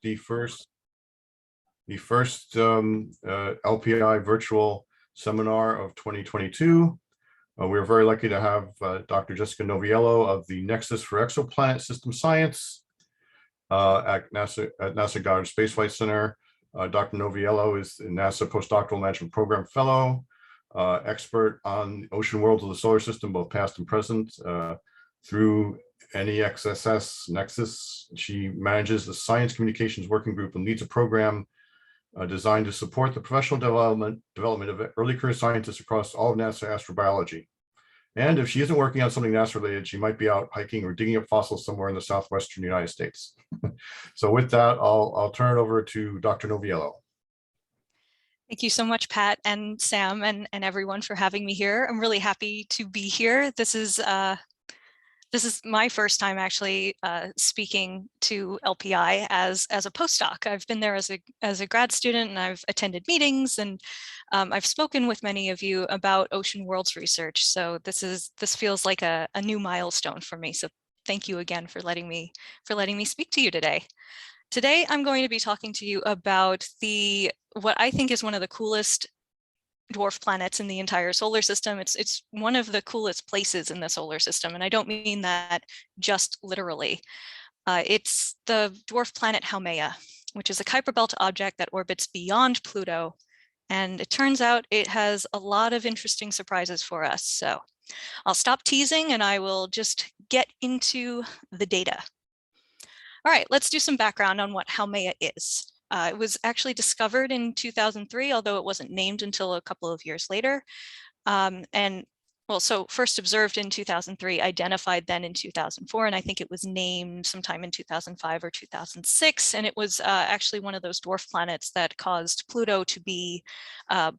the first LPI virtual seminar of 2022. We're very lucky to have Dr. Jessica Noviello of the Nexus for Exoplanet System Science at NASA Goddard Space Flight Center. Dr. Noviello is the NASA Postdoctoral Management Program Fellow, expert on ocean worlds of the solar system, both past and present, through NEXSS Nexus. She manages the Science Communications Working Group and leads a program designed to support the professional development of early career scientists across all of NASA astrobiology. And if she isn't working on something NASA related, she might be out hiking or digging up fossils somewhere in the southwestern United States. So with that, I'll turn it over to Dr. Noviello. Thank you so much, Pat and Sam and everyone for having me here. I'm really happy to be here. This is my first time actually speaking to LPI as a postdoc. I've been there as a grad student, and I've attended meetings, and I've spoken with many of you about ocean worlds research. So this feels like a new milestone for me. So thank you again for letting me speak to you today. Today, I'm going to be talking to you about what I think is one of the coolest dwarf planets in the entire solar system. It's one of the coolest places in the solar system, and I don't mean that just literally. It's the dwarf planet Haumea, which is a Kuiper Belt object that orbits beyond Pluto, and it turns out it has a lot of interesting surprises for us. So I'll stop teasing and I will just get into the data. All right, let's do some background on what Haumea is. It was actually discovered in 2003, although it wasn't named until a couple of years later. So first observed in 2003, identified then in 2004, and I think it was named sometime in 2005 or 2006. And it was actually one of those dwarf planets that caused Pluto to be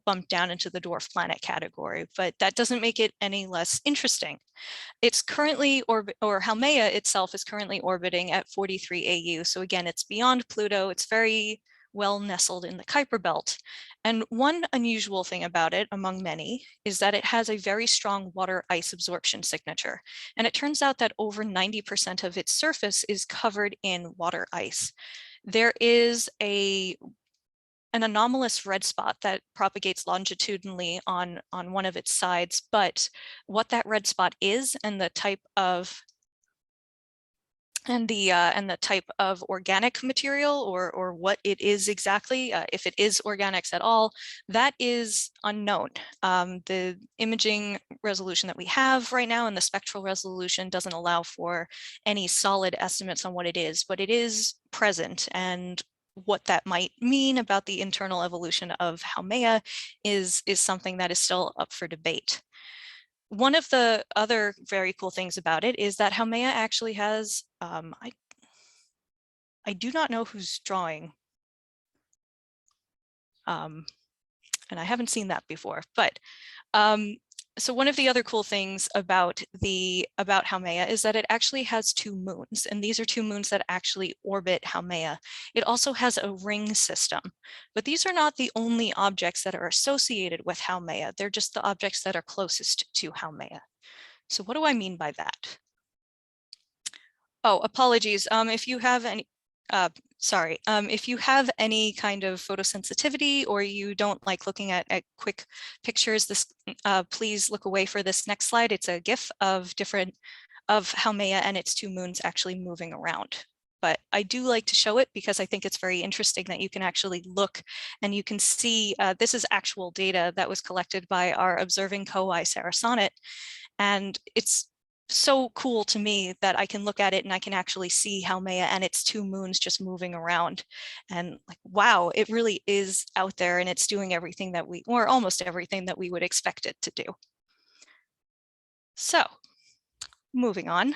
bumped down into the dwarf planet category, but that doesn't make it any less interesting. It's currently, or Haumea itself is currently orbiting at 43 AU. So again, it's beyond Pluto. It's very well nestled in the Kuiper Belt. And one unusual thing about it, among many, is that it has a very strong water ice absorption signature. And it turns out that over 90% of its surface is covered in water ice. There is an anomalous red spot that propagates longitudinally on one of its sides, but what that red spot is and the type of organic material or what it is exactly, if it is organics at all, that is unknown. The imaging resolution that we have right now and the spectral resolution doesn't allow for any solid estimates on what it is, but it is present, and what that might mean about the internal evolution of Haumea is something that is still up for debate. One of the other very cool things about it is that Haumea actually has, I do not know who's drawing, and I haven't seen that before, but so one of the other cool things about Haumea is that it actually has two moons, and these are two moons that actually orbit Haumea. It also has a ring system, but these are not the only objects that are associated with Haumea. They're just the objects that are closest to Haumea. So what do I mean by that? Oh, apologies. If you have any, if you have any kind of photosensitivity or you don't like looking at quick pictures, please look away for this next slide. It's a GIF of Haumea and its two moons actually moving around. But I do like to show it because I think it's very interesting that you can actually look and you can see this is actual data that was collected by our observing co-I Sarah Sonnet. And it's so cool to me that I can look at it and I can actually see Haumea and its two moons just moving around, and like, wow, it really is out there and it's doing everything that or almost everything that we would expect it to do. So moving on,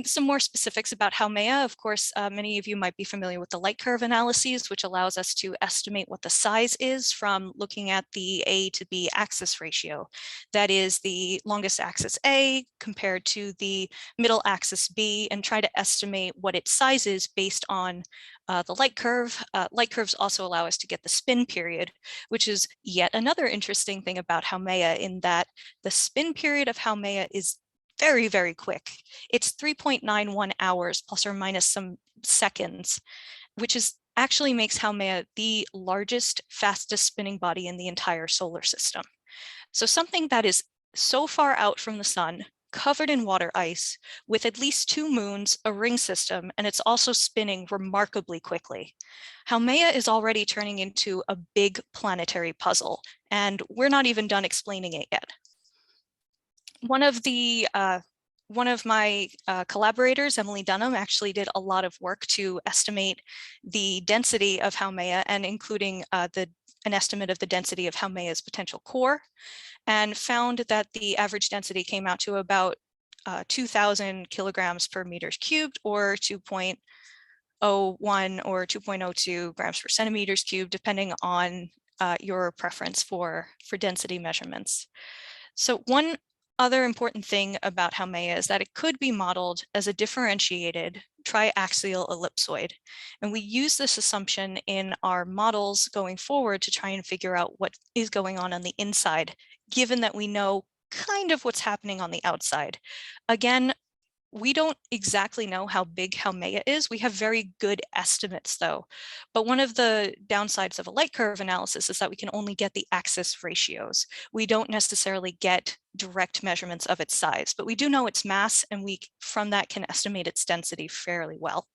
some more specifics about Haumea. Of course, many of you might be familiar with the light curve analyses, which allows us to estimate what the size is from looking at the A to B axis ratio. That is the longest axis A compared to the middle axis B, and try to estimate what its size is based on the light curve. Light curves also allow us to get the spin period, which is yet another interesting thing about Haumea, in that the spin period of Haumea is very, very quick. It's 3.91 hours plus or minus some seconds, which is actually makes Haumea the largest, fastest spinning body in the entire solar system. So something that is so far out from the sun, covered in water ice, with at least 2 moons, a ring system, and it's also spinning remarkably quickly. Haumea is already turning into a big planetary puzzle, and we're not even done explaining it yet. One of my collaborators, Emily Dunham, actually did a lot of work to estimate the density of Haumea, and including an estimate of the density of Haumea's potential core, and found that the average density came out to about 2,000 kilograms per meters cubed, or 2.01 or 2.02 grams per centimeters cubed, depending on your preference for density measurements. So one other important thing about Haumea is that it could be modeled as a differentiated triaxial ellipsoid. And we use this assumption in our models going forward to try and figure out what is going on the inside, given that we know kind of what's happening on the outside. Again, we don't exactly know how big Haumea is. We have very good estimates though. But one of the downsides of a light curve analysis is that we can only get the axis ratios. We don't necessarily get direct measurements of its size, but we do know its mass, and we from that can estimate its density fairly well.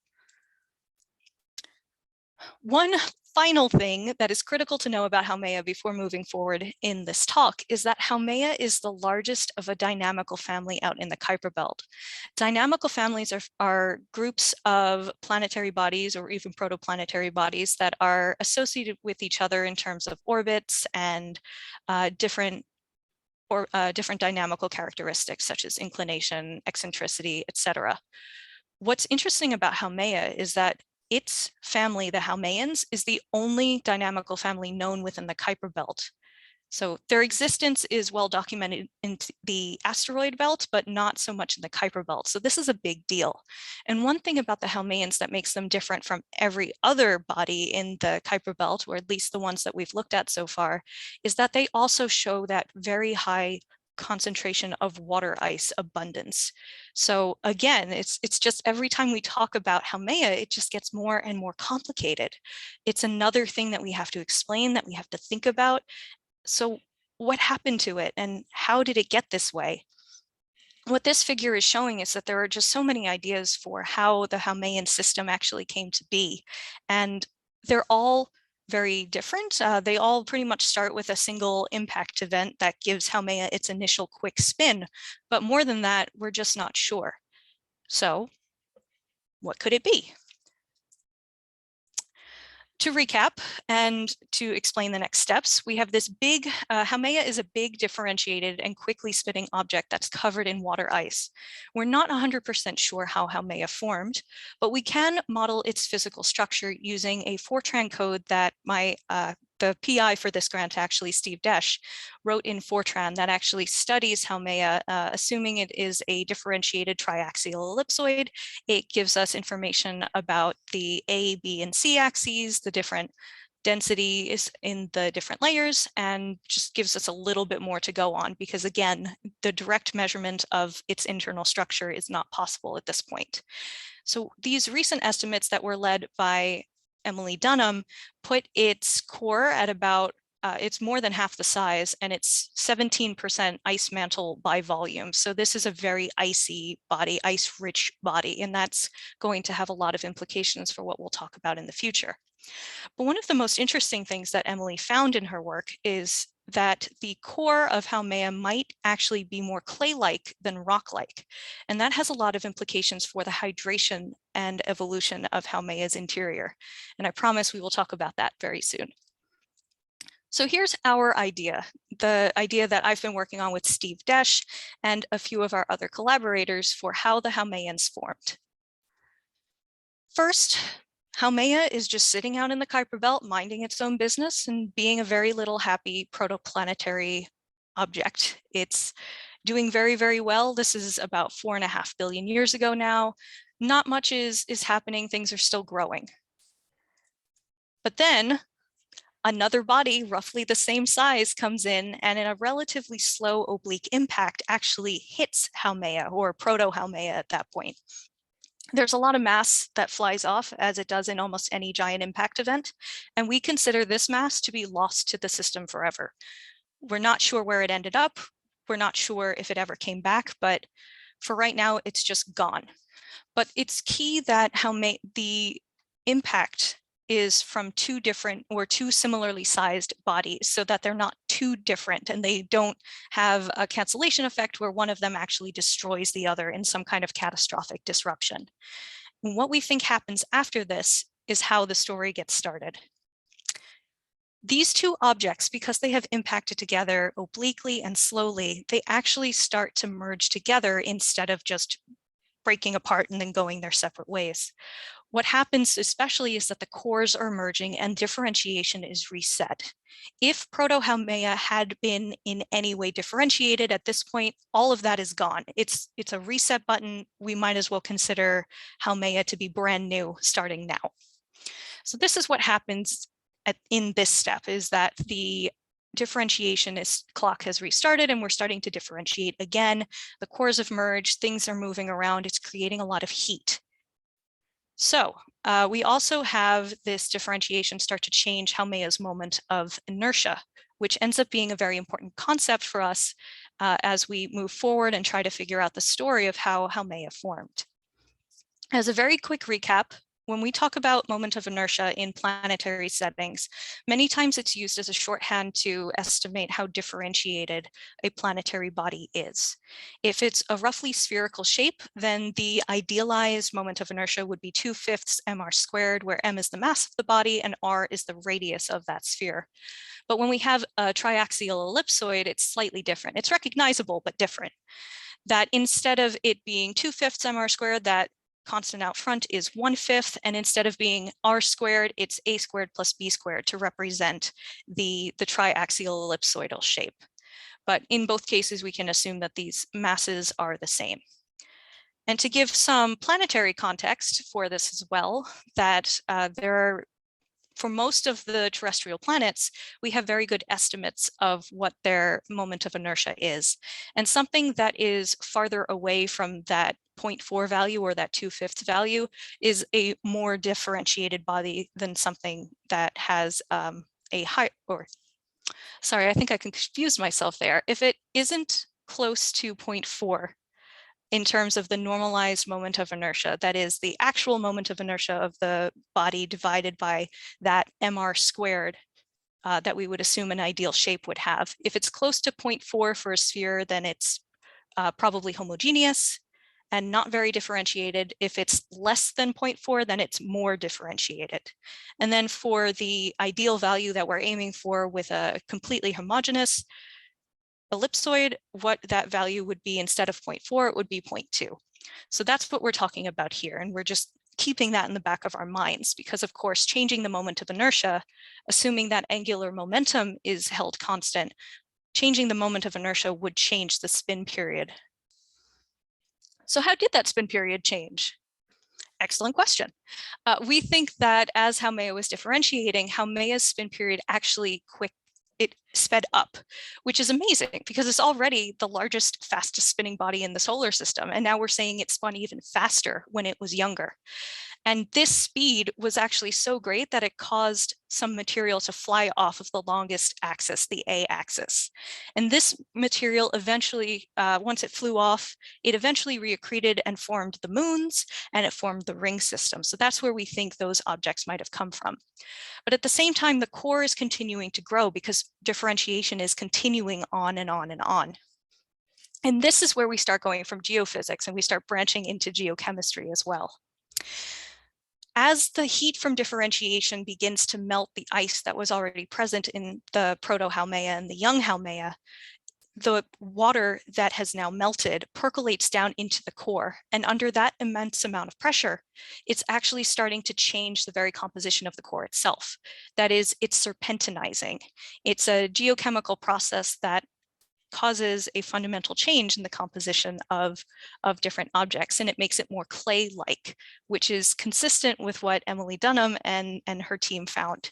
One final thing that is critical to know about Haumea before moving forward in this talk is that Haumea is the largest of a dynamical family out in the Kuiper Belt. Dynamical families are groups of planetary bodies or even protoplanetary bodies that are associated with each other in terms of orbits and different dynamical characteristics such as inclination, eccentricity, etc. What's interesting about Haumea is that its family, the Haumeans, is the only dynamical family known within the Kuiper Belt. So their existence is well documented in the asteroid belt, but not so much in the Kuiper Belt. So this is a big deal. And one thing about the Haumeans that makes them different from every other body in the Kuiper Belt, or at least the ones that we've looked at so far, is that they also show that very high concentration of water ice abundance. So again, it's just every time we talk about Haumea, it just gets more and more complicated. It's another thing that we have to explain, that we have to think about. So what happened to it and how did it get this way? What this figure is showing is that there are just so many ideas for how the Haumean system actually came to be. And they're all very different. They all pretty much start with a single impact event that gives Haumea its initial quick spin. But more than that, we're just not sure. So what could it be? To recap and to explain the next steps, we have this big, Haumea is a big differentiated and quickly spinning object that's covered in water ice. We're not 100% sure how Haumea formed, but we can model its physical structure using a Fortran code that the PI for this grant, actually Steve Desch, wrote in Fortran that actually studies Haumea, assuming it is a differentiated triaxial ellipsoid. It gives us information about the A, B, and C axes, the different densities in the different layers, and just gives us a little bit more to go on because, again, the direct measurement of its internal structure is not possible at this point. So these recent estimates that were led by Emily Dunham put its core at about, it's more than half the size, and it's 17% ice mantle by volume. So this is a very icy body, ice-rich body, and that's going to have a lot of implications for what we'll talk about in the future. But one of the most interesting things that Emily found in her work is that the core of Haumea might actually be more clay-like than rock-like. And that has a lot of implications for the hydration and evolution of Haumea's interior. And I promise we will talk about that very soon. So here's our idea, the idea that I've been working on with Steve Desch and a few of our other collaborators for how the Haumeans formed. First, Haumea is just sitting out in the Kuiper Belt, minding its own business and being a very little happy protoplanetary object. It's doing very, very well. This is about 4.5 billion years ago now. Not much is happening. Things are still growing. But then another body, roughly the same size, comes in and in a relatively slow oblique impact actually hits Haumea, or proto-Haumea at that point. There's a lot of mass that flies off, as it does in almost any giant impact event, and we consider this mass to be lost to the system forever. We're not sure where it ended up. We're not sure if it ever came back, but for right now, it's just gone. But it's key that the impact is from two different or two similarly sized bodies, so that they're not too different and they don't have a cancellation effect where one of them actually destroys the other in some kind of catastrophic disruption. And what we think happens after this is how the story gets started. These two objects, because they have impacted together obliquely and slowly, they actually start to merge together instead of just breaking apart and then going their separate ways. What happens especially is that the cores are merging and differentiation is reset. If Proto-Haumea had been in any way differentiated at this point, all of that is gone. It's a reset button. We might as well consider Haumea to be brand new starting now. So this is what happens in this step, is that the differentiation clock has restarted and we're starting to differentiate again. The cores have merged, things are moving around, it's creating a lot of heat. So we also have this differentiation start to change Haumea's moment of inertia, which ends up being a very important concept for us as we move forward and try to figure out the story of how Haumea formed. As a very quick recap, when we talk about moment of inertia in planetary settings, many times it's used as a shorthand to estimate how differentiated a planetary body is. If it's a roughly spherical shape, then the idealized moment of inertia would be 2/5 mr squared, where m is the mass of the body and r is the radius of that sphere. But when we have a triaxial ellipsoid, it's slightly different. It's recognizable, but different. That instead of it being 2/5 mr squared, that constant out front is 1/5, and instead of being r squared, it's a squared plus b squared to represent the triaxial ellipsoidal shape. But in both cases, we can assume that these masses are the same. And to give some planetary context for this as well, that for most of the terrestrial planets, we have very good estimates of what their moment of inertia is. And something that is farther away from that 0.4 value or that 2/5 value is a more differentiated body than something that has a high, or sorry, I think I confused myself there. If it isn't close to 0.4, in terms of the normalized moment of inertia, that is the actual moment of inertia of the body divided by that mr squared that we would assume an ideal shape would have. If it's close to 0.4 for a sphere, then it's probably homogeneous and not very differentiated. If it's less than 0.4, then it's more differentiated. And then for the ideal value that we're aiming for with a completely homogeneous ellipsoid, what that value would be instead of 0.4, it would be 0.2. So that's what we're talking about here. And we're just keeping that in the back of our minds because, of course, changing the moment of inertia, assuming that angular momentum is held constant, changing the moment of inertia would change the spin period. So how did that spin period change? Excellent question. We think that as Haumea was differentiating, Haumea's spin period actually it sped up, which is amazing because it's already the largest, fastest spinning body in the solar system. And now we're saying it spun even faster when it was younger. And this speed was actually so great that it caused some material to fly off of the longest axis, the A-axis. And this material eventually, once it flew off, it eventually reaccreted and formed the moons, and it formed the ring system. So that's where we think those objects might have come from. But at the same time, the core is continuing to grow because differentiation is continuing on and on and on. And this is where we start going from geophysics and we start branching into geochemistry as well. As the heat from differentiation begins to melt the ice that was already present in the Proto-Haumea and the young Haumea, the water that has now melted percolates down into the core. And under that immense amount of pressure, it's actually starting to change the very composition of the core itself. That is, it's serpentinizing. It's a geochemical process that causes a fundamental change in the composition of different objects, and it makes it more clay-like, which is consistent with what Emily Dunham and her team found.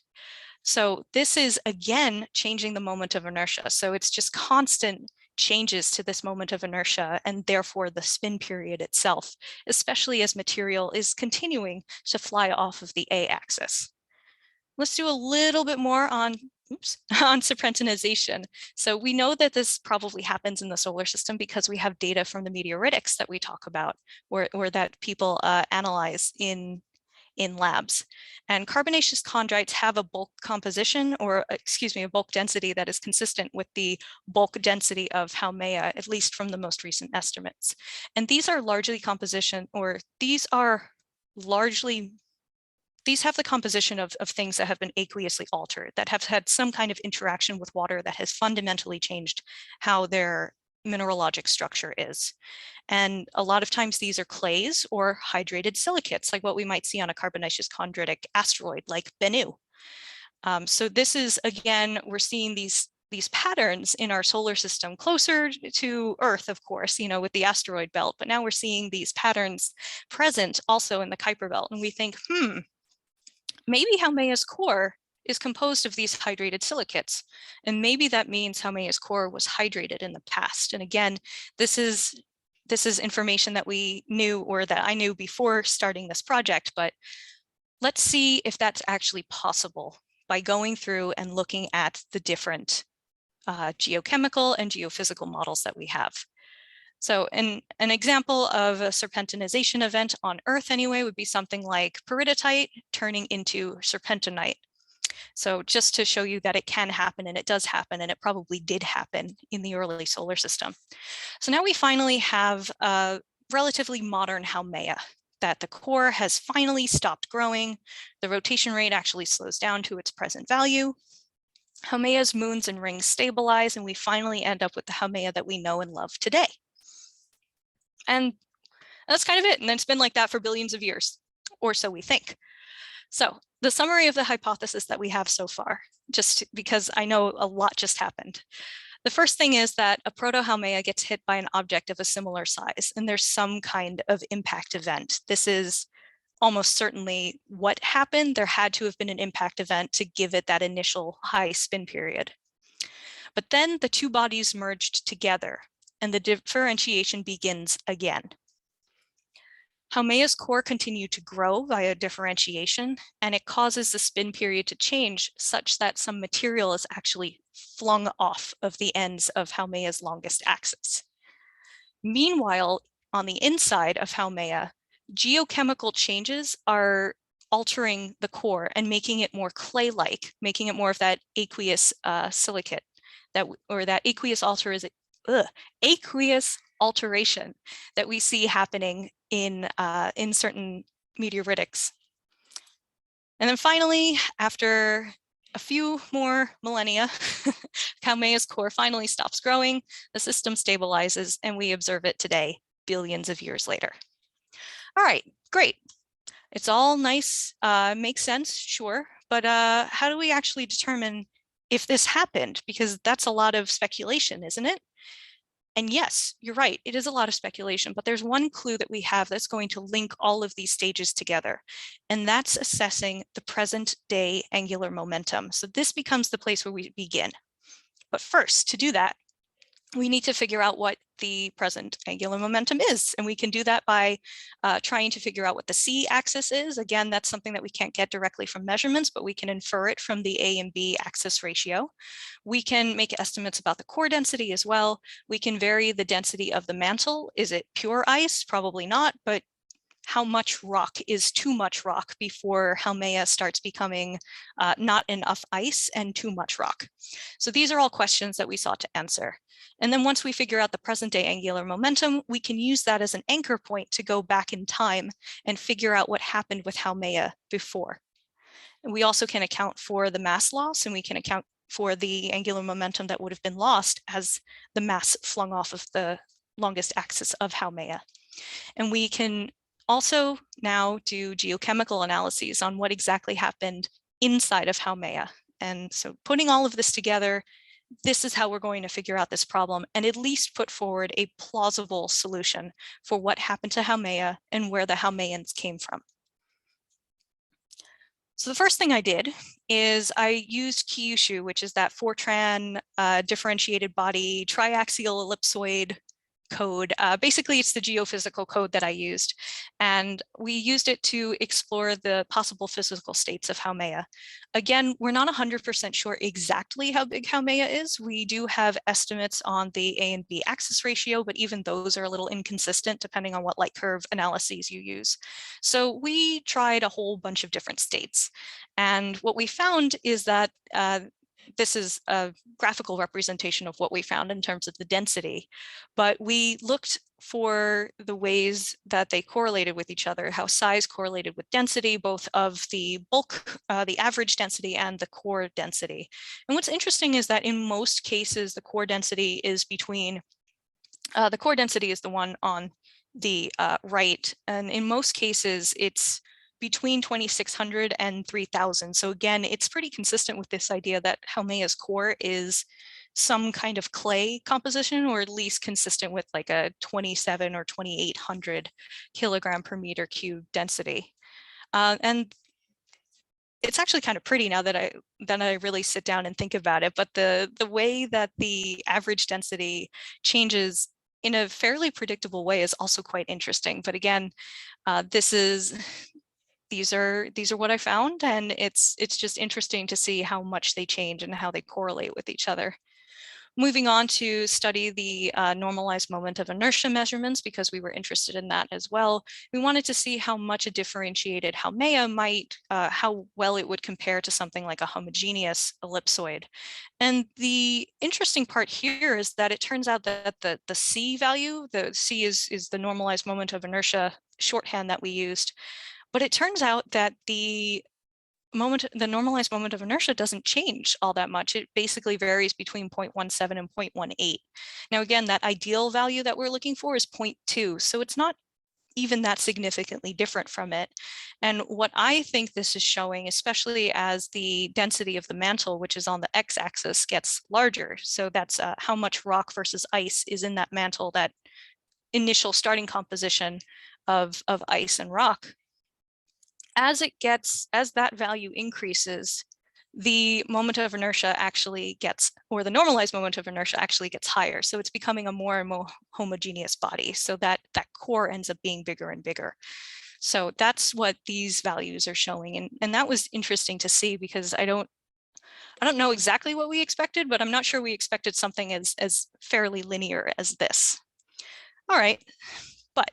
So this is, again, changing the moment of inertia. So it's just constant changes to this moment of inertia and therefore the spin period itself, especially as material is continuing to fly off of the a-axis. Let's do a little bit more on serpentinization. So we know that this probably happens in the solar system because we have data from the meteoritics that we talk about, or that people analyze in labs. And carbonaceous chondrites have a bulk composition, or excuse me, a bulk density that is consistent with the bulk density of Haumea, at least from the most recent estimates. And these are largely composition, or these have the composition of things that have been aqueously altered, that have had some kind of interaction with water that has fundamentally changed how their mineralogic structure is. And a lot of times these are clays or hydrated silicates, like what we might see on a carbonaceous chondritic asteroid like Bennu. So this is, again, we're seeing these patterns in our solar system closer to Earth, of course, with the asteroid belt, but now we're seeing these patterns present also in the Kuiper belt. And we think, maybe Haumea's core is composed of these hydrated silicates. And maybe that means Haumea's core was hydrated in the past. And again, this is information that we knew, or that I knew before starting this project, but let's see if that's actually possible by going through and looking at the different geochemical and geophysical models that we have. So an example of a serpentinization event on Earth anyway would be something like peridotite turning into serpentinite. So just to show you that it can happen, and it does happen, and it probably did happen in the early solar system. So now we finally have a relatively modern Haumea, that the core has finally stopped growing. The rotation rate actually slows down to its present value. Haumea's moons and rings stabilize, and we finally end up with the Haumea that we know and love today. And that's kind of it. And it's been like that for billions of years, or so we think. So the summary of the hypothesis that we have so far, just because I know a lot just happened. The first thing is that a proto-Haumea gets hit by an object of a similar size, and there's some kind of impact event. This is almost certainly what happened. There had to have been an impact event to give it that initial high spin period. But then the two bodies merged together, and the differentiation begins again. Haumea's core continued to grow via differentiation, and it causes the spin period to change such that some material is actually flung off of the ends of Haumea's longest axis. Meanwhile, on the inside of Haumea, geochemical changes are altering the core and making it more clay-like, making it more of that aqueous silicate, that aqueous alteration that we see happening in certain meteoritics. And then finally, after a few more millennia, Haumea's core finally stops growing, the system stabilizes, and we observe it today, billions of years later. All right, great. It's all nice, makes sense, sure, but how do we actually determine if this happened? Because that's a lot of speculation, isn't it? And yes, you're right, it is a lot of speculation, but there's one clue that we have that's going to link all of these stages together, and that's assessing the present day angular momentum. So this becomes the place where we begin. But first, to do that, we need to figure out what the present angular momentum is. And we can do that by trying to figure out what the c-axis is. Again, that's something that we can't get directly from measurements, but we can infer it from the A and B axis ratio. We can make estimates about the core density as well. We can vary the density of the mantle. Is it pure ice? Probably not, but how much rock is too much rock before Haumea starts becoming not enough ice and too much rock? So these are all questions that we sought to answer. And then once we figure out the present day angular momentum, we can use that as an anchor point to go back in time and figure out what happened with Haumea before. And we also can account for the mass loss, and we can account for the angular momentum that would have been lost as the mass flung off of the longest axis of Haumea. And we can also now do geochemical analyses on what exactly happened inside of Haumea. And so putting all of this together, this is how we're going to figure out this problem and at least put forward a plausible solution for what happened to Haumea and where the Haumeans came from. So the first thing I did is I used Kyushu, which is that Fortran differentiated body triaxial ellipsoid code. Basically, it's the geophysical code that I used. And we used it to explore the possible physical states of Haumea. Again, we're not 100% sure exactly how big Haumea is. We do have estimates on the A and B axis ratio, but even those are a little inconsistent depending on what light curve analyses you use. So we tried a whole bunch of different states. And what we found is that this is a graphical representation of what we found in terms of the density, but we looked for the ways that they correlated with each other, how size correlated with density, both of the bulk, the average density and the core density. And what's interesting is that in most cases, the core density is between, the core density is the one on the right. And in most cases, it's between 2,600 and 3,000. So again, it's pretty consistent with this idea that Haumea's core is some kind of clay composition, or at least consistent with like a 27 or 2,800 kilogram per meter cube density. And it's actually kind of pretty now that I really sit down and think about it. But the way that the average density changes in a fairly predictable way is also quite interesting. But again, these are what I found, and it's just interesting to see how much they change and how they correlate with each other. Moving on to study the normalized moment of inertia measurements, because we were interested in that as well. We wanted to see how much a differentiated Haumea might, how well it would compare to something like a homogeneous ellipsoid. And the interesting part here is that it turns out that the C value, the C is the normalized moment of inertia shorthand that we used. But it turns out that the normalized moment of inertia doesn't change all that much. It basically varies between 0.17 and 0.18. Now, again, that ideal value that we're looking for is 0.2. So it's not even that significantly different from it. And what I think this is showing, especially as the density of the mantle, which is on the x-axis, gets larger. So that's how much rock versus ice is in that mantle, that initial starting composition of ice and rock. As that value increases, the moment of inertia actually gets, or the normalized moment of inertia actually gets higher. So it's becoming a more and more homogeneous body, so that core ends up being bigger and bigger. So that's what these values are showing. And that was interesting to see, because I don't know exactly what we expected, but I'm not sure we expected something as fairly linear as this. All right, but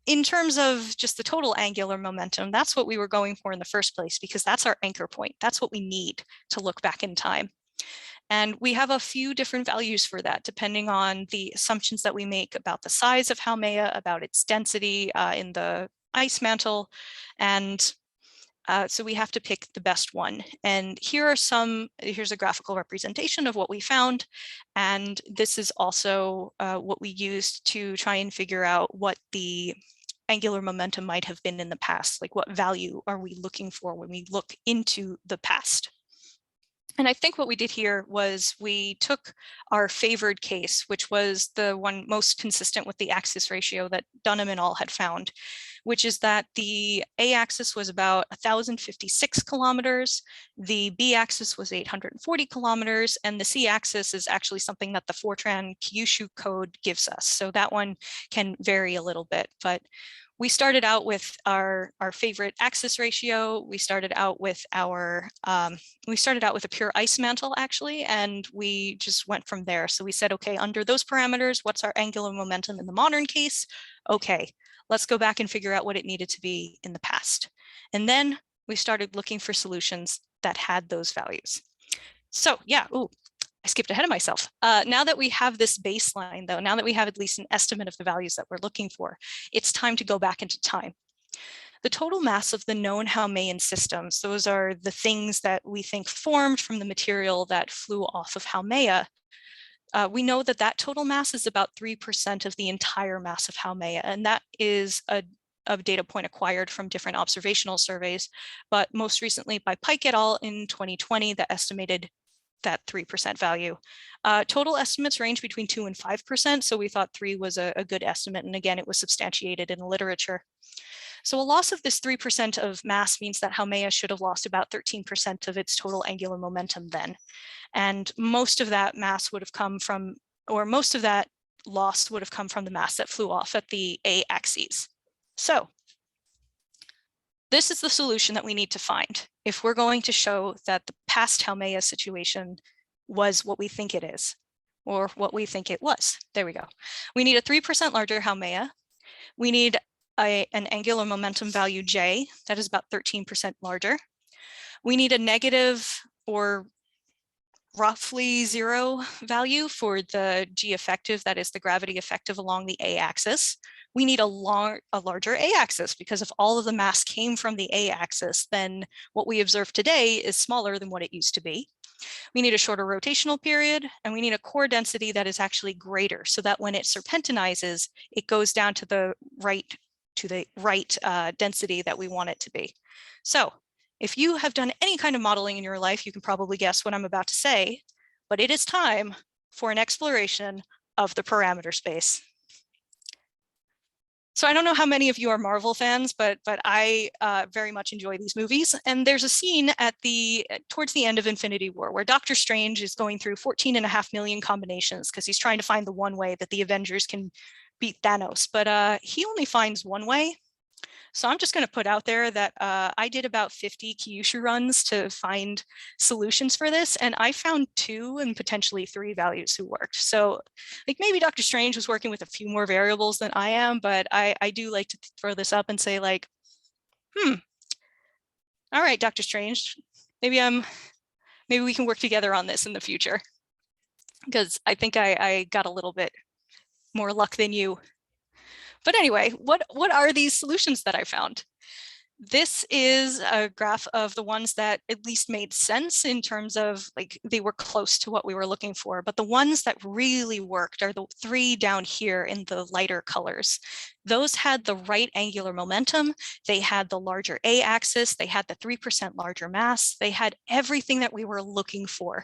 in terms of just the total angular momentum, that's what we were going for in the first place, because that's our anchor point. That's what we need to look back in time. And we have a few different values for that, depending on the assumptions that we make about the size of Haumea, about its density in the ice mantle. And so we have to pick the best one. And here's a graphical representation of what we found. And this is also what we used to try and figure out what the angular momentum might have been in the past. Like, what value are we looking for when we look into the past? And I think what we did here was we took our favored case, which was the one most consistent with the axis ratio that Dunham and all had found, which is that the A-axis was about 1,056 kilometers, the B-axis was 840 kilometers, and the C-axis is actually something that the Fortran Kyushu code gives us. So that one can vary a little bit, but we started out with our favorite axis ratio. We started out with a pure ice mantle, actually, and we just went from there. So we said, okay, under those parameters, what's our angular momentum in the modern case? Okay, let's go back and figure out what it needed to be in the past. And then we started looking for solutions that had those values. So yeah, I skipped ahead of myself. Now that we have this baseline, though, now that we have at least an estimate of the values that we're looking for, it's time to go back into time. The total mass of the known Haumean systems, those are the things that we think formed from the material that flew off of Haumea. We know that that total mass is about 3% of the entire mass of Haumea, and that is a data point acquired from different observational surveys, but most recently by Pike et al. In 2020 that estimated that 3% value. Total estimates range between 2 and 5%, so we thought 3 was a good estimate, and again, it was substantiated in the literature. So a loss of this 3% of mass means that Haumea should have lost about 13% of its total angular momentum then. And most of that mass would have come from, or most of that loss would have come from the mass that flew off at the A-axes. So this is the solution that we need to find if we're going to show that the past Haumea situation was what we think it is, or what we think it was. There we go. We need a 3% larger Haumea. We need an angular momentum value J that is about 13% larger. We need a negative or roughly 0 value for the G effective, that is the gravity effective along the A-axis. We need a larger A-axis, because if all of the mass came from the A-axis, then what we observe today is smaller than what it used to be. We need a shorter rotational period, and we need a core density that is actually greater, so that when it serpentinizes, it goes down to the right density that we want it to be. So if you have done any kind of modeling in your life, you can probably guess what I'm about to say, but it is time for an exploration of the parameter space. So I don't know how many of you are Marvel fans, but I very much enjoy these movies. And there's a scene at towards the end of Infinity War where Doctor Strange is going through 14.5 million combinations because he's trying to find the one way that the Avengers can beat Thanos, but he only finds one way. So I'm just going to put out there that I did about 50 Kyushu runs to find solutions for this, and I found 2 and potentially 3 values who worked. So like maybe Dr. Strange was working with a few more variables than I am, but I do like to throw this up and say like, all right, Dr. Strange, maybe we can work together on this in the future, because I think I got a little bit more luck than you. But anyway, what are these solutions that I found? This is a graph of the ones that at least made sense in terms of like they were close to what we were looking for. But the ones that really worked are the 3 down here in the lighter colors. Those had the right angular momentum. They had the larger A-axis. They had the 3% larger mass. They had everything that we were looking for.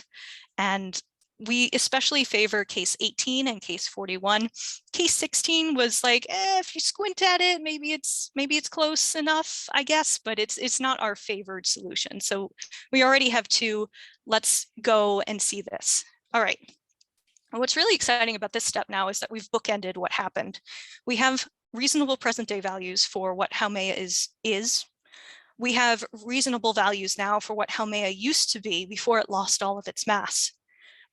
And we especially favor case 18 and case 41. Case 16 was like, if you squint at it, maybe it's close enough, I guess, but it's not our favored solution. So we already have 2. Let's go and see this. All right. And what's really exciting about this step now is that we've bookended what happened. We have reasonable present day values for what Haumea is. We have reasonable values now for what Haumea used to be before it lost all of its mass.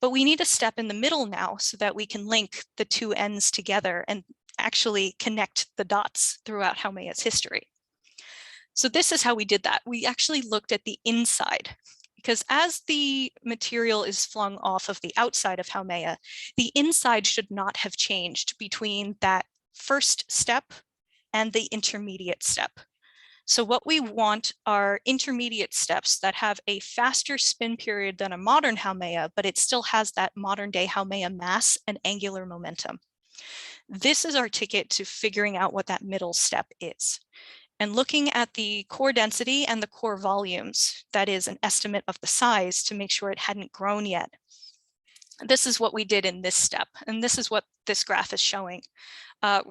But we need a step in the middle now so that we can link the 2 ends together and actually connect the dots throughout Haumea's history. So this is how we did that. We actually looked at the inside, because as the material is flung off of the outside of Haumea, the inside should not have changed between that first step and the intermediate step. So what we want are intermediate steps that have a faster spin period than a modern Haumea, but it still has that modern day Haumea mass and angular momentum. This is our ticket to figuring out what that middle step is. And looking at the core density and the core volumes, that is an estimate of the size to make sure it hadn't grown yet. This is what we did in this step, and this is what this graph is showing.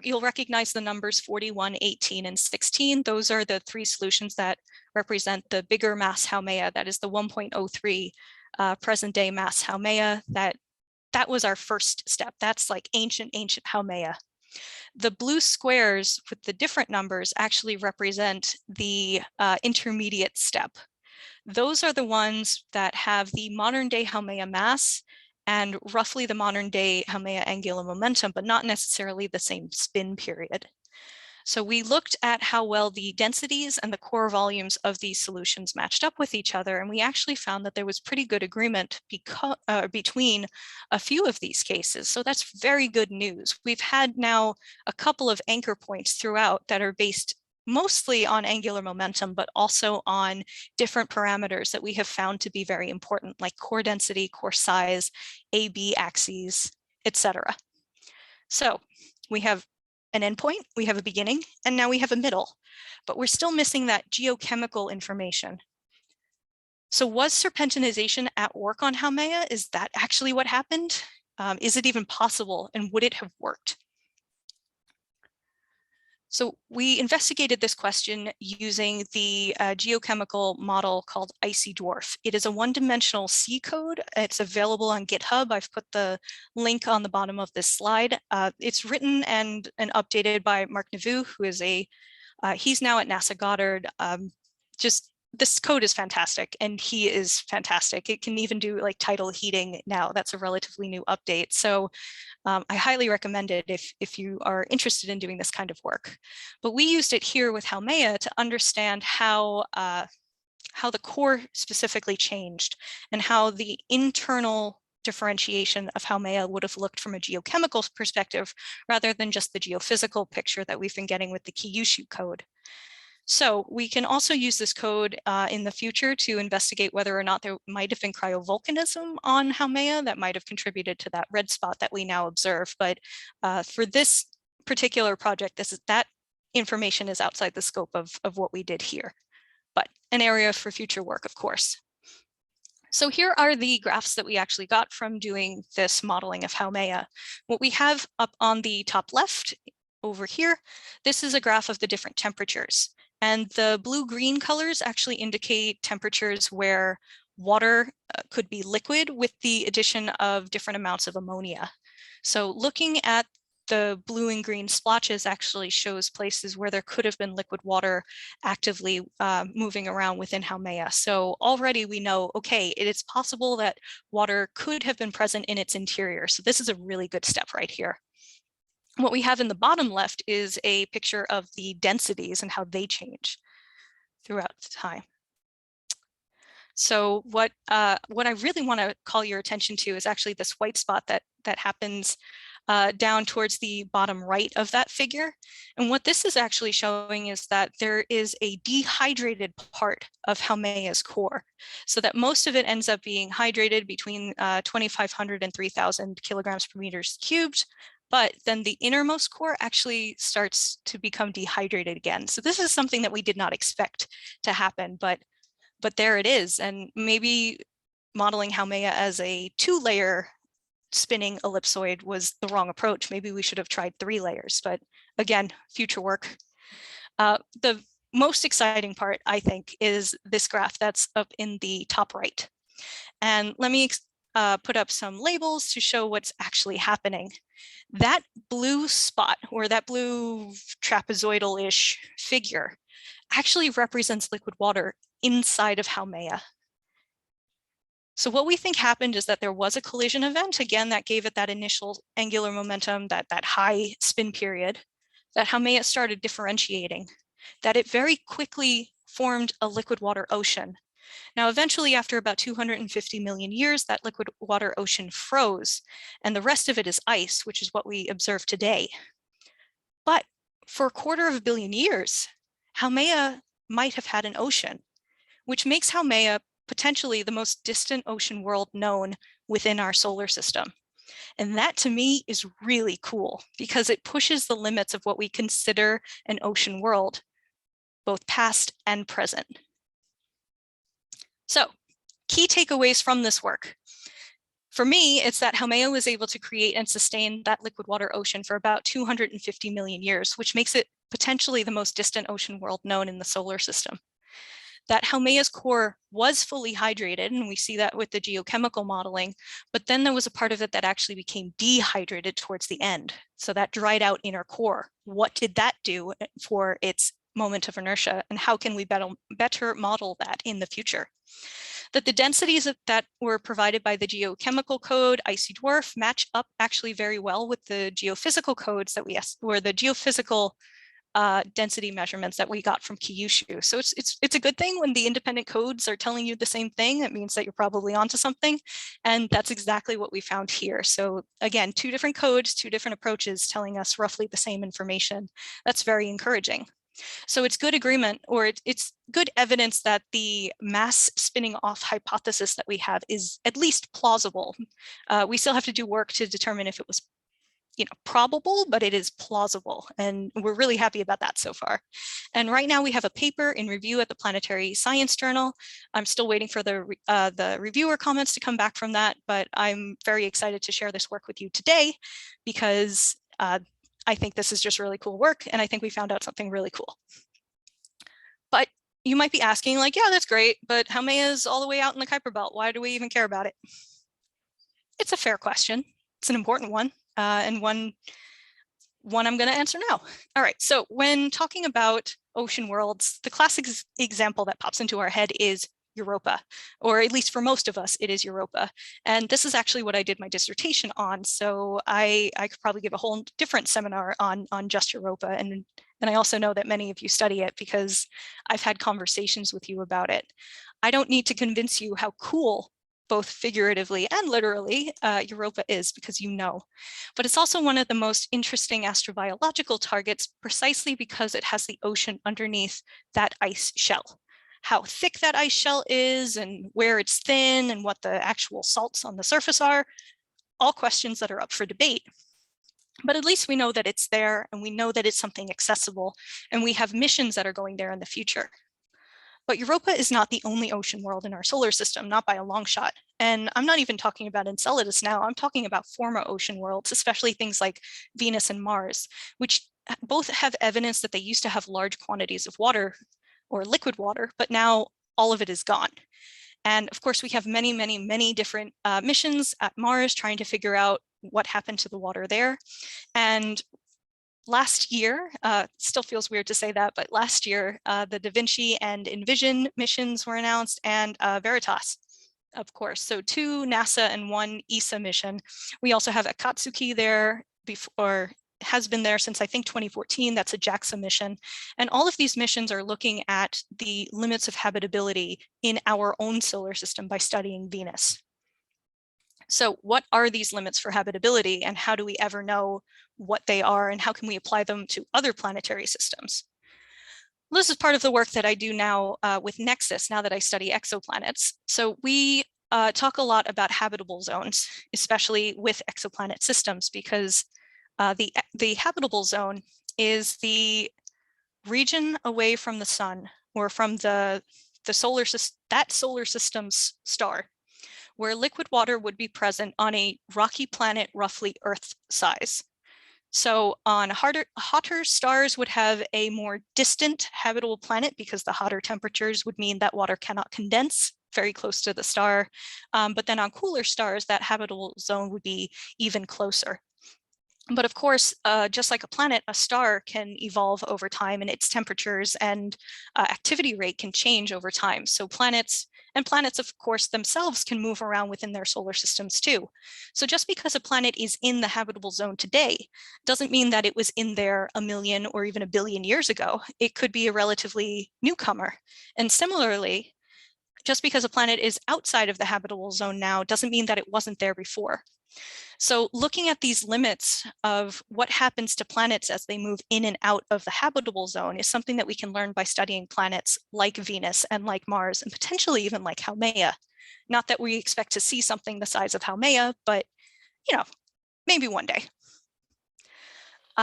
You'll recognize the numbers 41, 18, and 16. Those are the 3 solutions that represent the bigger mass Haumea. That is the 1.03 present day mass Haumea. That was our first step. That's like ancient Haumea. The blue squares with the different numbers actually represent the intermediate step. Those are the ones that have the modern day Haumea mass and roughly the modern day Haumea angular momentum, but not necessarily the same spin period. So we looked at how well the densities and the core volumes of these solutions matched up with each other, and we actually found that there was pretty good agreement between a few of these cases. So that's very good news. We've had now a couple of anchor points throughout that are based mostly on angular momentum, but also on different parameters that we have found to be very important, like core density, core size, AB axes, etc. So we have an endpoint, we have a beginning, and now we have a middle, but we're still missing that geochemical information. So was serpentinization at work on Haumea? Is that actually what happened? Is it even possible, and would it have worked? So we investigated this question using the geochemical model called IcyDwarf. It is a one-dimensional C code. It's available on GitHub. I've put the link on the bottom of this slide. It's written and updated by Mark Navu, who is he's now at NASA Goddard. This code is fantastic, and he is fantastic. It can even do like tidal heating now. That's a relatively new update. So I highly recommend it if you are interested in doing this kind of work. But we used it here with Haumea to understand how the core specifically changed and how the internal differentiation of Haumea would have looked from a geochemical perspective rather than just the geophysical picture that we've been getting with the Kyushu code. So we can also use this code in the future to investigate whether or not there might have been cryovolcanism on Haumea that might have contributed to that red spot that we now observe. But for this particular project, that information is outside the scope of what we did here, but an area for future work, of course. So here are the graphs that we actually got from doing this modeling of Haumea. What we have up on the top left over here, this is a graph of the different temperatures. And the blue-green colors actually indicate temperatures where water could be liquid with the addition of different amounts of ammonia. So looking at the blue and green splotches actually shows places where there could have been liquid water actively moving around within Haumea. So already we know, okay, it is possible that water could have been present in its interior. So this is a really good step right here. What we have in the bottom left is a picture of the densities and how they change throughout time. So what I really want to call your attention to is actually this white spot that happens down towards the bottom right of that figure. And what this is actually showing is that there is a dehydrated part of Haumea's core, so that most of it ends up being hydrated between 2,500 and 3,000 kilograms per meters cubed. But then the innermost core actually starts to become dehydrated again. So this is something that we did not expect to happen, but there it is. And maybe modeling Haumea as a 2-layer spinning ellipsoid was the wrong approach. Maybe we should have tried 3 layers, but again, future work. The most exciting part, I think, is this graph that's up in the top right. And let me put up some labels to show what's actually happening. That blue spot, or that blue trapezoidal-ish figure, actually represents liquid water inside of Haumea. So what we think happened is that there was a collision event, again, that gave it that initial angular momentum, that high spin period, that Haumea started differentiating, that it very quickly formed a liquid water ocean. Now, eventually, after about 250 million years, that liquid water ocean froze, and the rest of it is ice, which is what we observe today. But for 250 million years, Haumea might have had an ocean, which makes Haumea potentially the most distant ocean world known within our solar system. And that, to me, is really cool because it pushes the limits of what we consider an ocean world, both past and present. So, key takeaways from this work. For me, it's that Haumea was able to create and sustain that liquid water ocean for about 250 million years, which makes it potentially the most distant ocean world known in the solar system. That Haumea's core was fully hydrated, and we see that with the geochemical modeling, but then there was a part of it that actually became dehydrated towards the end. So that dried out inner core. What did that do for its moment of inertia, and how can we better model that in the future? That the densities that were provided by the geochemical code, IcyDwarf, match up actually very well with the geophysical codes that or the geophysical density measurements that we got from Kyushu. So it's a good thing when the independent codes are telling you the same thing. It means that you're probably onto something. And that's exactly what we found here. So again, 2 different codes, 2 different approaches telling us roughly the same information. That's very encouraging. So it's good agreement, or it's good evidence that the mass spinning off hypothesis that we have is at least plausible. We still have to do work to determine if it was probable, but it is plausible. And we're really happy about that so far. And right now we have a paper in review at the Planetary Science Journal. I'm still waiting for the reviewer comments to come back from that, but I'm very excited to share this work with you today because I think this is just really cool work, and I think we found out something really cool. But you might be asking, like, yeah, that's great, but Haumea is all the way out in the Kuiper Belt. Why do we even care about it? It's a fair question. It's an important one, and one I'm going to answer now. All right, so when talking about ocean worlds, the classic example that pops into our head is Europa, or at least for most of us, it is Europa. And this is actually what I did my dissertation on. So I could probably give a whole different seminar on just Europa. And I also know that many of you study it because I've had conversations with you about it. I don't need to convince you how cool, both figuratively and literally, Europa is, because you know. But it's also one of the most interesting astrobiological targets precisely because it has the ocean underneath that ice shell. How thick that ice shell is and where it's thin and what the actual salts on the surface are, all questions that are up for debate. But at least we know that it's there, and we know that it's something accessible, and we have missions that are going there in the future. But Europa is not the only ocean world in our solar system, not by a long shot. And I'm not even talking about Enceladus now, I'm talking about former ocean worlds, especially things like Venus and Mars, which both have evidence that they used to have large quantities of water or liquid water, but now all of it is gone. And of course, we have many, many, many different missions at Mars trying to figure out what happened to the water there. And last year, still feels weird to say that, but last year, the Da Vinci and Envision missions were announced, and Veritas, of course. So 2 NASA and 1 ESA mission. We also have Akatsuki there before, has been there since I think 2014. That's a JAXA mission. And all of these missions are looking at the limits of habitability in our own solar system by studying Venus. So what are these limits for habitability, and how do we ever know what they are, and how can we apply them to other planetary systems? Well, this is part of the work that I do now with Nexus, now that I study exoplanets. So we talk a lot about habitable zones, especially with exoplanet systems, because the habitable zone is the region away from the sun, or from the solar system, that solar system's star, where liquid water would be present on a rocky planet roughly Earth size. So on hotter stars would have a more distant habitable planet, because the hotter temperatures would mean that water cannot condense very close to the star. But then on cooler stars, that habitable zone would be even closer. But of course, just like a planet, a star can evolve over time, and its temperatures and activity rate can change over time. So planets, of course, themselves can move around within their solar systems too. So just because a planet is in the habitable zone today doesn't mean that it was in there 1 million or even 1 billion years ago. It could be a relatively newcomer. And similarly, just because a planet is outside of the habitable zone now doesn't mean that it wasn't there before. So looking at these limits of what happens to planets as they move in and out of the habitable zone is something that we can learn by studying planets like Venus and like Mars, and potentially even like Haumea. Not that we expect to see something the size of Haumea, but maybe one day.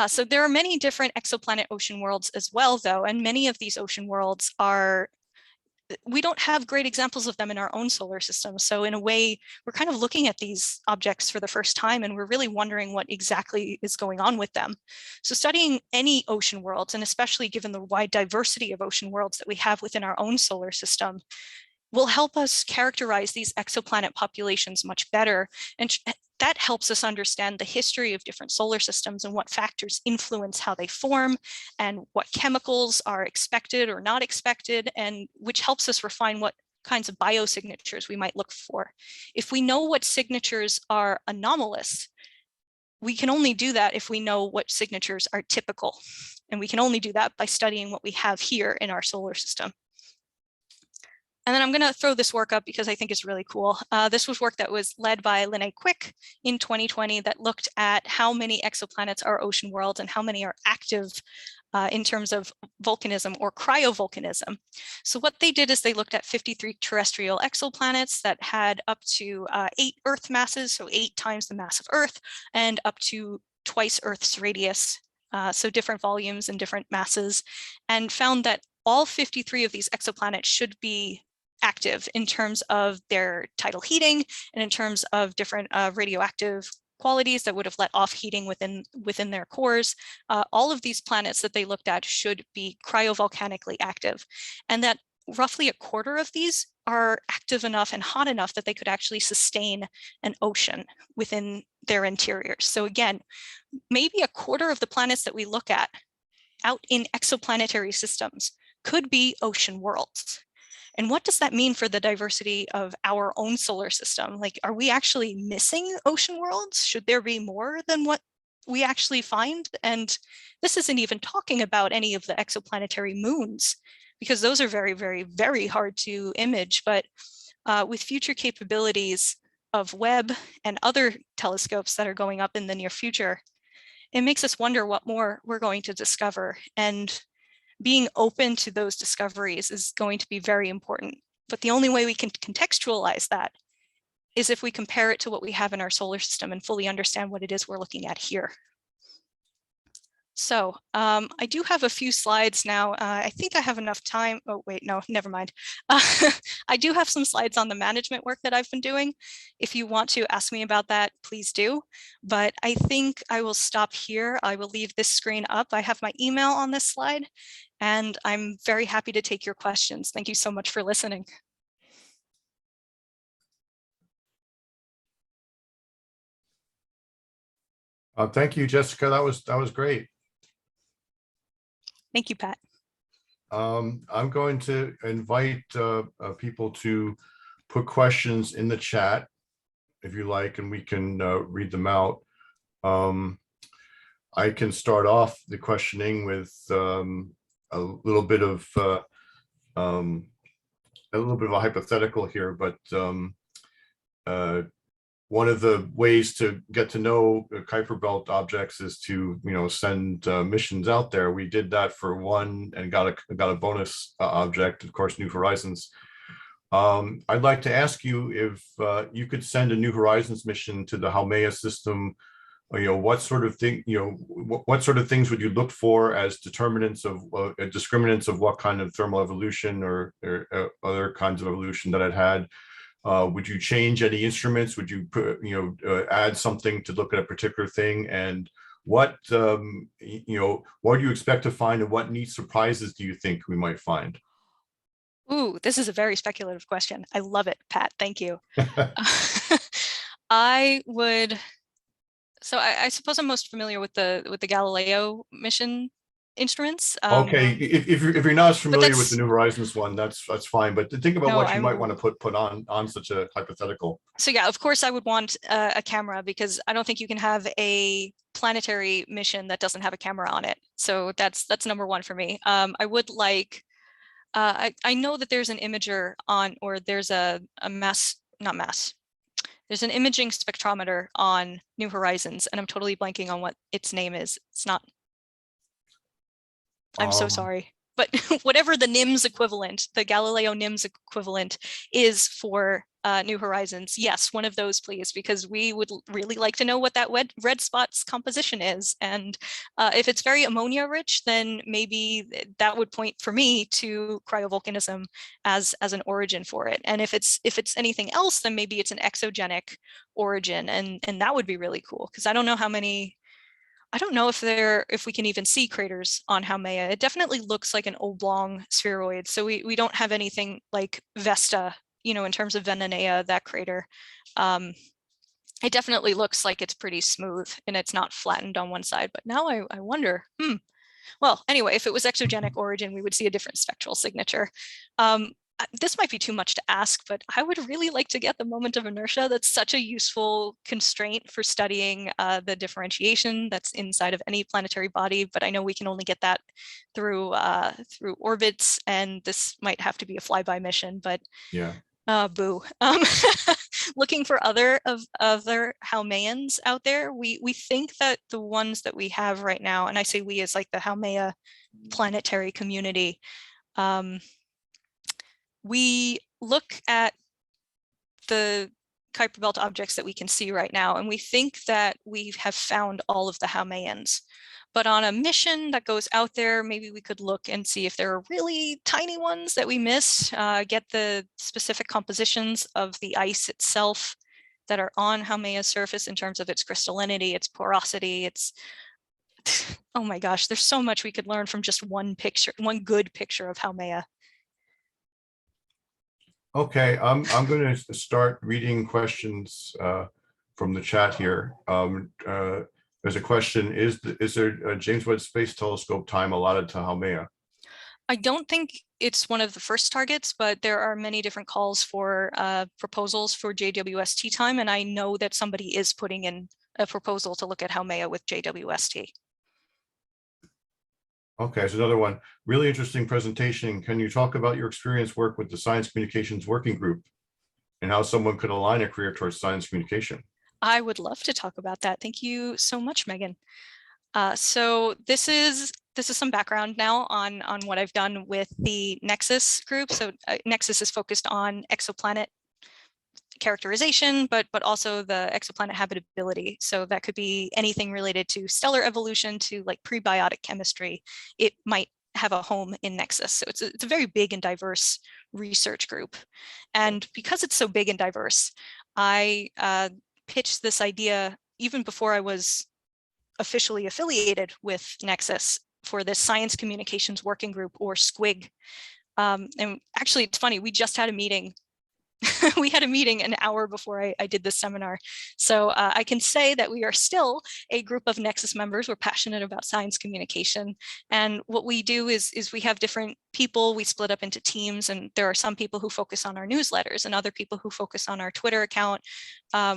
So there are many different exoplanet ocean worlds as well, though, and many of these ocean worlds we don't have great examples of them in our own solar system. So in a way, we're kind of looking at these objects for the first time, and we're really wondering what exactly is going on with them. So studying any ocean worlds, and especially given the wide diversity of ocean worlds that we have within our own solar system, will help us characterize these exoplanet populations much better. And that helps us understand the history of different solar systems and what factors influence how they form, and what chemicals are expected or not expected, and which helps us refine what kinds of biosignatures we might look for. If we know what signatures are anomalous, we can only do that if we know what signatures are typical. And we can only do that by studying what we have here in our solar system. And then I'm going to throw this work up because I think it's really cool. This was work that was led by Linnea Quick in 2020 that looked at how many exoplanets are ocean worlds and how many are active in terms of volcanism or cryovolcanism. So what they did is they looked at 53 terrestrial exoplanets that had up to 8 Earth masses, so 8 times the mass of Earth, and up to twice Earth's radius, so different volumes and different masses, and found that all 53 of these exoplanets should be active in terms of their tidal heating and in terms of different radioactive qualities that would have let off heating within their cores. All of these planets that they looked at should be cryovolcanically active, and that roughly a quarter of these are active enough and hot enough that they could actually sustain an ocean within their interiors. So again, maybe a quarter of the planets that we look at out in exoplanetary systems could be ocean worlds. And what does that mean for the diversity of our own solar system? Like, are we actually missing ocean worlds? Should there be more than what we actually find? And this isn't even talking about any of the exoplanetary moons, because those are very, very, very hard to image. But with future capabilities of Webb and other telescopes that are going up in the near future, it makes us wonder what more we're going to discover. And being open to those discoveries is going to be very important. But the only way we can contextualize that is if we compare it to what we have in our solar system and fully understand what it is we're looking at here. So I do have a few slides now. I think I have enough time. Oh, wait, no, never mind. I do have some slides on the management work that I've been doing. If you want to ask me about that, please do. But I think I will stop here. I will leave this screen up. I have my email on this slide, and I'm very happy to take your questions. Thank you so much for listening. Thank you, Jessica. That was great. Thank you, Pat. I'm going to invite people to put questions in the chat if you like, and we can read them out. I can start off the questioning with a little bit of a hypothetical here, but one of the ways to get to know Kuiper Belt objects is to, send missions out there. We did that for one and got a bonus object, of course, New Horizons. I'd like to ask you if you could send a New Horizons mission to the Haumea system. What sort of thing, what sort of things would you look for as determinants of discriminants of what kind of thermal evolution or other kinds of evolution that it had? Would you change any instruments? Would you put, add something to look at a particular thing? And what, what do you expect to find, and what neat surprises do you think we might find? Ooh, this is a very speculative question. I love it, Pat. Thank you. I would. So I suppose I'm most familiar with the Galileo mission instruments. Okay, if you're not as familiar with the New Horizons one, that's fine. But think about what you might want to put on such a hypothetical. So yeah, of course I would want a camera, because I don't think you can have a planetary mission that doesn't have a camera on it. So that's number one for me. I would like. I know that there's an imager on, or there's a not mass. There's an imaging spectrometer on New Horizons, and I'm totally blanking on what its name is. It's not. I'm so sorry. But whatever the NIMS equivalent, the Galileo NIMS equivalent is for New Horizons, yes, one of those, please, because we would really like to know what that red spot's composition is. And if it's very ammonia rich, then maybe that would point for me to cryovolcanism as an origin for it. And if it's anything else, then maybe it's an exogenic origin, and that would be really cool, because I don't know how many. I don't know if we can even see craters on Haumea. It definitely looks like an oblong spheroid. So we don't have anything like Vesta, in terms of Venonea, that crater. It definitely looks like it's pretty smooth and it's not flattened on one side. But now I wonder, well, anyway, if it was exogenic origin, we would see a different spectral signature. This might be too much to ask, but I would really like to get the moment of inertia. That's such a useful constraint for studying the differentiation that's inside of any planetary body. But I know we can only get that through orbits, and this might have to be a flyby mission. But yeah, boo. Looking for other Haumeans out there. We think that the ones that we have right now, and I say we as like the Haumea planetary community. We look at the Kuiper Belt objects that we can see right now, and we think that we have found all of the Haumeans. But on a mission that goes out there, maybe we could look and see if there are really tiny ones that we missed, get the specific compositions of the ice itself, that are on Haumea's surface in terms of its crystallinity, its porosity, its, oh my gosh, there's so much we could learn from just one picture, one good picture of Haumea. Okay, I'm going to start reading questions from the chat here. There's a question: Is there a James Webb Space Telescope time allotted to Haumea? I don't think it's one of the first targets, but there are many different calls for proposals for JWST time, and I know that somebody is putting in a proposal to look at Haumea with JWST. Okay, so another one. Really interesting presentation. Can you talk about your experience work with the Science Communications Working Group and how someone could align a career towards science communication? I would love to talk about that. Thank you so much, Megan. So this is some background now on what I've done with the Nexus group. So Nexus is focused on exoplanet characterization, but also the exoplanet habitability. So that could be anything related to stellar evolution to like prebiotic chemistry. It might have a home in Nexus. So it's a very big and diverse research group. And because it's so big and diverse, I pitched this idea even before I was officially affiliated with Nexus for this Science Communications Working Group, or SQUIG. And actually, it's funny, we just had a meeting. We had a meeting an hour before I did this seminar. So I can say that we are still a group of Nexus members. We're passionate about science communication. And what we do is we have different people. We split up into teams, and there are some people who focus on our newsletters and other people who focus on our Twitter account.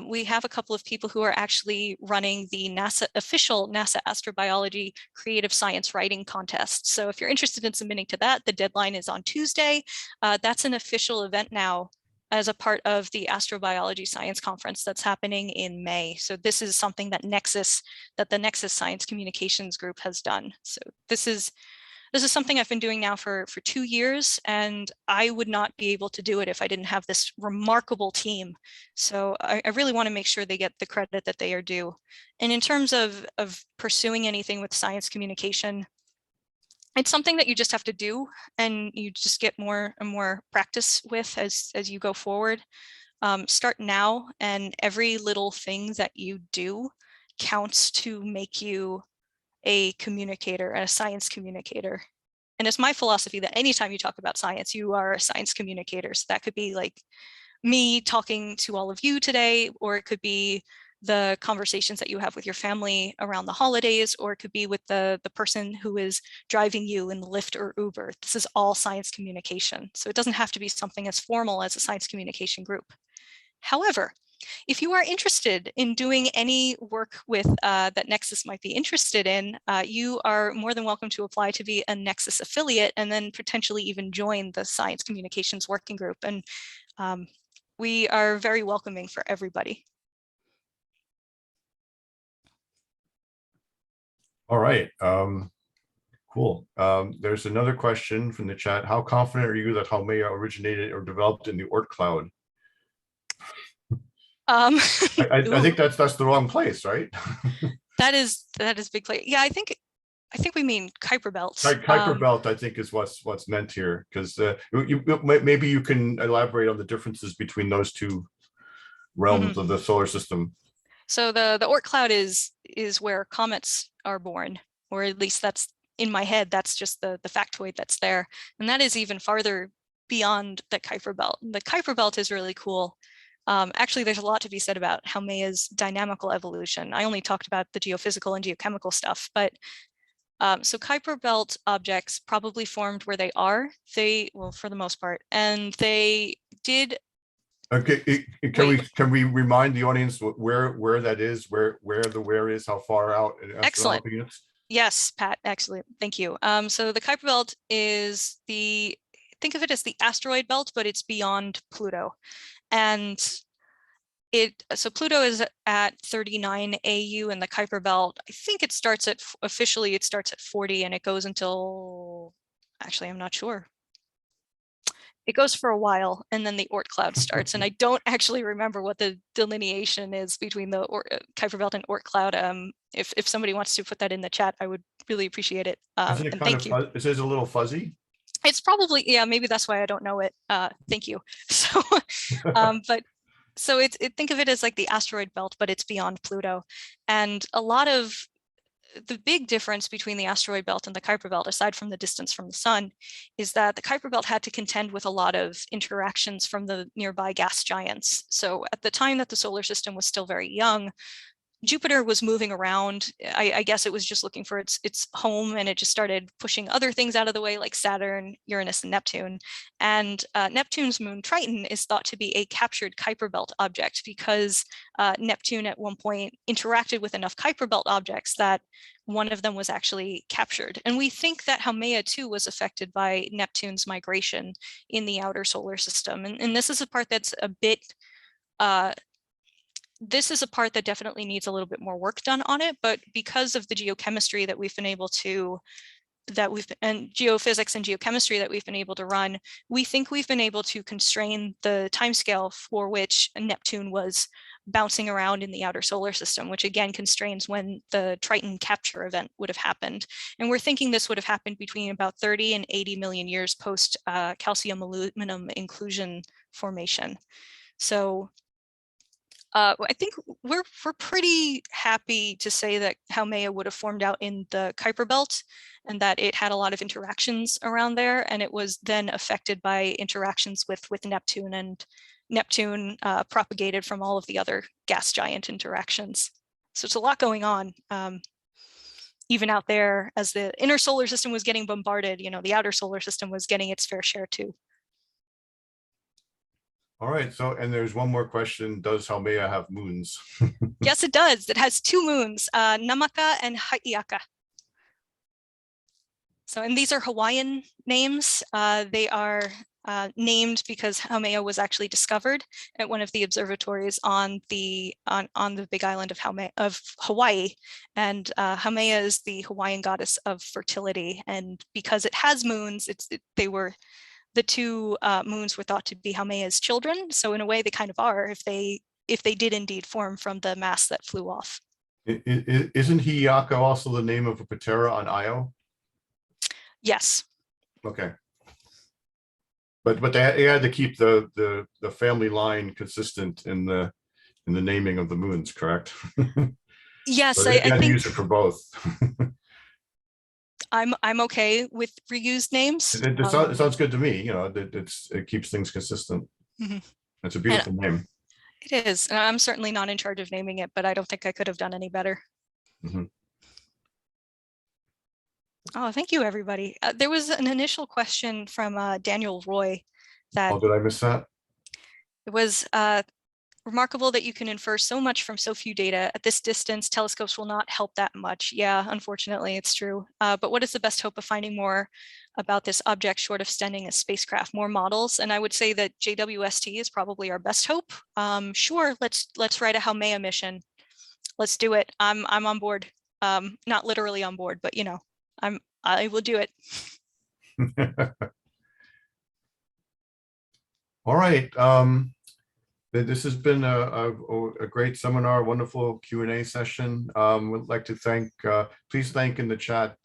We have a couple of people who are actually running the official NASA astrobiology creative science writing contest. So if you're interested in submitting to that, the deadline is on Tuesday. That's an official event now as a part of the astrobiology science conference that's happening in May. So this is something that the Nexus Science Communications Group has done. So this is something I've been doing now for 2 years, and I would not be able to do it if I didn't have this remarkable team. So I really want to make sure they get the credit that they are due. And in terms of pursuing anything with science communication, it's something that you just have to do, and you just get more and more practice with as you go forward. Start now, and every little thing that you do counts to make you a communicator, a science communicator. And it's my philosophy that anytime you talk about science, you are a science communicator. So that could be like me talking to all of you today, or it could be the conversations that you have with your family around the holidays, or it could be with the person who is driving you in the Lyft or Uber. This is all science communication. So it doesn't have to be something as formal as a science communication group. However, if you are interested in doing any work with that Nexus might be interested in, you are more than welcome to apply to be a Nexus affiliate and then potentially even join the Science Communications Working Group. And we are very welcoming for everybody. All right. Cool. There's another question from the chat. How confident are you that Haumea originated or developed in the Oort cloud? I think that's the wrong place, right? that is big place. Yeah, I think we mean Kuiper belts. Kuiper belt, I think, is what's meant here, because maybe you can elaborate on the differences between those two realms of the solar system. So the Oort cloud is where comets are born, or at least that's in my head. That's just the factoid that's there, and that is even farther beyond the Kuiper belt. The Kuiper belt is really cool. Actually, there's a lot to be said about Haumea's dynamical evolution. I only talked about the geophysical and geochemical stuff, but so Kuiper belt objects probably formed where they are. Well, for the most part, and they did. Okay, can we remind the audience where that is, where is, how far out? Excellent. Yes, Pat, excellent. Thank you. So the Kuiper belt is think of it as the asteroid belt, but it's beyond Pluto. And so Pluto is at 39 AU, and the Kuiper belt, I think officially it starts at 40, and it goes until, actually, I'm not sure. It goes for a while, and then the Oort cloud starts. And I don't actually remember what the delineation is between the Kuiper belt and Oort cloud. If somebody wants to put that in the chat, I would really appreciate it. Isn't it kind of, it says a little fuzzy? It's probably, yeah, maybe that's why I don't know it. Thank you. So, but So think of it as like the asteroid belt, but it's beyond Pluto. And a lot of the big difference between the asteroid belt and the Kuiper belt, aside from the distance from the sun, is that the Kuiper belt had to contend with a lot of interactions from the nearby gas giants. So at the time that the solar system was still very young, Jupiter was moving around. I guess it was just looking for its home, and it just started pushing other things out of the way, like Saturn, Uranus, and Neptune. And Neptune's moon Triton is thought to be a captured Kuiper belt object because Neptune at one point interacted with enough Kuiper belt objects that one of them was actually captured. And we think that Haumea too was affected by Neptune's migration in the outer solar system. And this is a part that's a bit this is a part that definitely needs a little bit more work done on it, but because of the geochemistry that we've been able to, and geophysics and geochemistry that we've been able to run, we think we've been able to constrain the timescale for which Neptune was bouncing around in the outer solar system, which again constrains when the Triton capture event would have happened. And we're thinking this would have happened between about 30 and 80 million years post calcium aluminum inclusion formation. So I think we're pretty happy to say that Haumea would have formed out in the Kuiper belt and that it had a lot of interactions around there, and it was then affected by interactions with Neptune, and Neptune propagated from all of the other gas giant interactions. So it's a lot going on. Even out there, as the inner solar system was getting bombarded, the outer solar system was getting its fair share too. All right, so, and there's one more question. Does Haumea have moons? Yes, it does. It has 2 moons, Namaka and Ha'iaka. So, and these are Hawaiian names. They are named because Haumea was actually discovered at one of the observatories on the big island of Hawaii. And Haumea is the Hawaiian goddess of fertility. And because it has moons, the 2 moons were thought to be Haumea's children. So in a way, they kind of are, if they did indeed form from the mass that flew off. Isn't Hiyaka also the name of a patera on Io? Yes. Okay. But they had to keep the family line consistent in the naming of the moons, correct? Yes, So I had to think use it for both. I'm okay with reused names. It sounds good to me. It keeps things consistent. Mhm. It's a beautiful name. It is. And I'm certainly not in charge of naming it, but I don't think I could have done any better. Mm-hmm. Oh, thank you, everybody. There was an initial question from Daniel Roy that Oh, did I miss that? it was remarkable that you can infer so much from so few data. At this distance, telescopes will not help that much. Yeah, unfortunately, it's true. But what is the best hope of finding more about this object short of sending a spacecraft? More models? And I would say that JWST is probably our best hope. Sure, let's write a Haumea mission. Let's do it. I'm on board. Not literally on board, but I will do it. All right. This has been a great seminar, wonderful Q&A session. We'd like to please thank in the chat,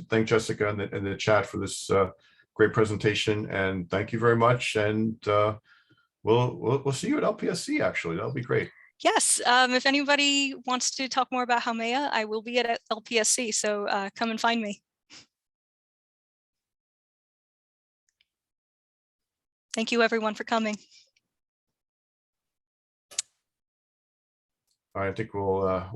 thank Jessica in the chat for this great presentation, and thank you very much. And we'll see you at LPSC. Actually, that'll be great. Yes, if anybody wants to talk more about Haumea, I will be at LPSC, so come and find me. Thank you, everyone, for coming. I think we'll